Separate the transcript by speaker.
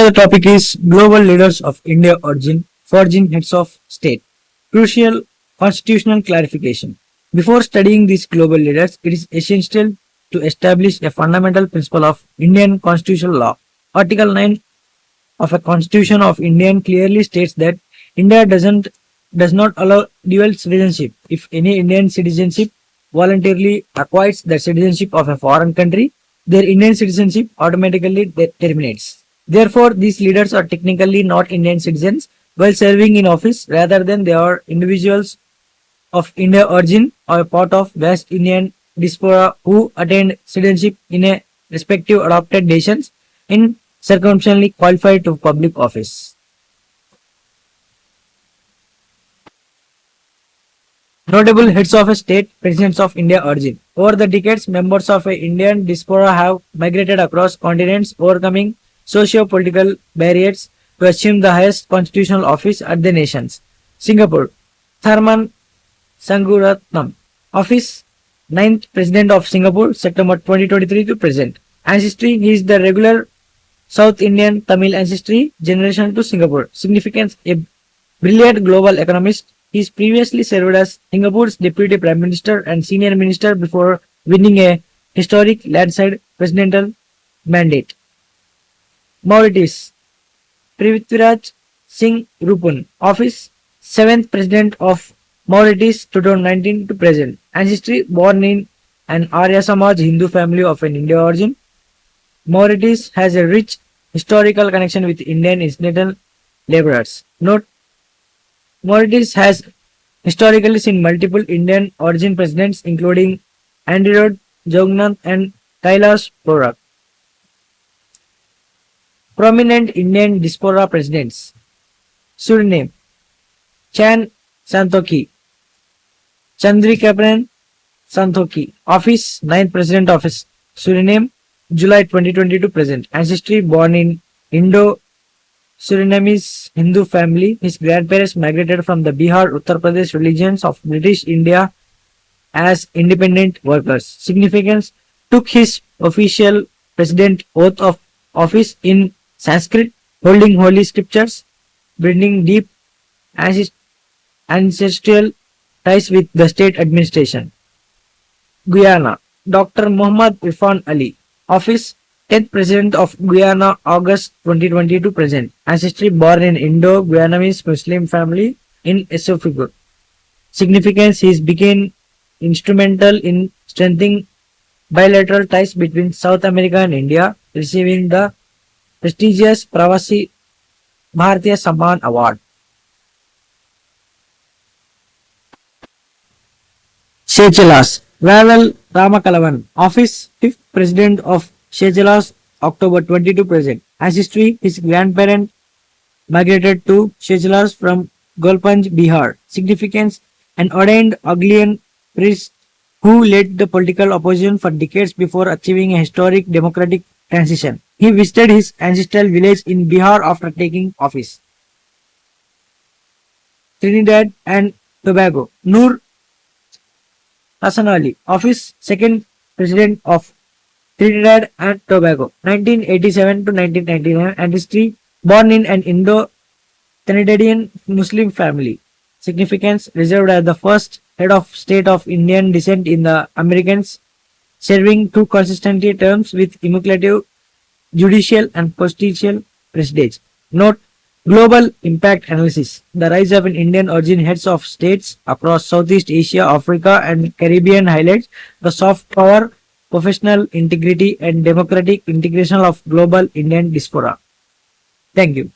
Speaker 1: the topic is Global Leaders of India Origin, Forging Heads of State. Crucial constitutional clarification. Before studying these global leaders, it is essential to establish a fundamental principle of Indian constitutional law. Article 9 of a Constitution of India clearly states that India does not allow dual citizenship. If any Indian citizenship voluntarily acquires the citizenship of a foreign country, their Indian citizenship automatically terminates. Therefore, these leaders are technically not Indian citizens while serving in office, rather than they are individuals of Indian origin or a part of West Indian diaspora who attained citizenship in a respective adopted nations in circumstantially qualified to public office. Notable heads of a state, presidents of India origin. Over the decades, members of a Indian diaspora have migrated across continents, overcoming socio-political barriers to assume the highest constitutional office at the nations. Singapore, Tharman Shanmugaratnam, office 9th President of Singapore, September 2023 to present. Ancestry, he is the regular South Indian Tamil ancestry generation to Singapore. Significance, a brilliant global economist. He has previously served as Singapore's Deputy Prime Minister and Senior Minister before winning a historic landslide presidential mandate. Mauritius, Prithviraj Singh Rupun, office 7th President of Mauritius 2019 to present. Ancestry, born in an Arya Samaj Hindu family of an Indian origin. Mauritius has a rich historical connection with Indian incidental laborers. Note, Mauritius has historically seen multiple Indian origin presidents including Andrew Jagannath and Kailash Porak. Prominent Indian diaspora presidents. Suriname, Chan Santokhi, Chandrikapan Santokhi, office 9th President of Suriname, July 2022 present. Ancestry, born in Indo-Surinamese Hindu family. His grandparents migrated from the Bihar, Uttar Pradesh regions of British India as independent workers. Significance, took his official president oath of office in Sanskrit, holding holy scriptures, bringing deep ancestral ties with the state administration. Guyana, Dr. Muhammad Irfan Ali, office 10th President of Guyana, August 2022 present. Ancestry, born in Indo-Guyanese Muslim family in Esophagus. Significance, he became instrumental in strengthening bilateral ties between South America and India, receiving the prestigious Pravasi Bharatiya Samman Award. Seychelles, Vavel Ramakalavan, office 5th President of Seychelles, October 22 present. Ancestry, his grandparent migrated to Seychelles from Golpanj, Bihar. Significance, an ordained Anglican priest who led the political opposition for decades before achieving a historic democratic transition. He visited his ancestral village in Bihar after taking office. Trinidad and Tobago, Noor Hassan Ali, office 2nd President of Trinidad and Tobago, 1987 to 1999, ancestry, born in an Indo-Trinidadian Muslim family. Significance, reserved as the first head of state of Indian descent in the Americans, serving 2 consistently terms with immaculate judicial and presidential prestige. Note, global impact analysis. The rise of an Indian origin heads of states across Southeast Asia, Africa and Caribbean highlights the soft power, professional integrity and democratic integration of global Indian diaspora. Thank you.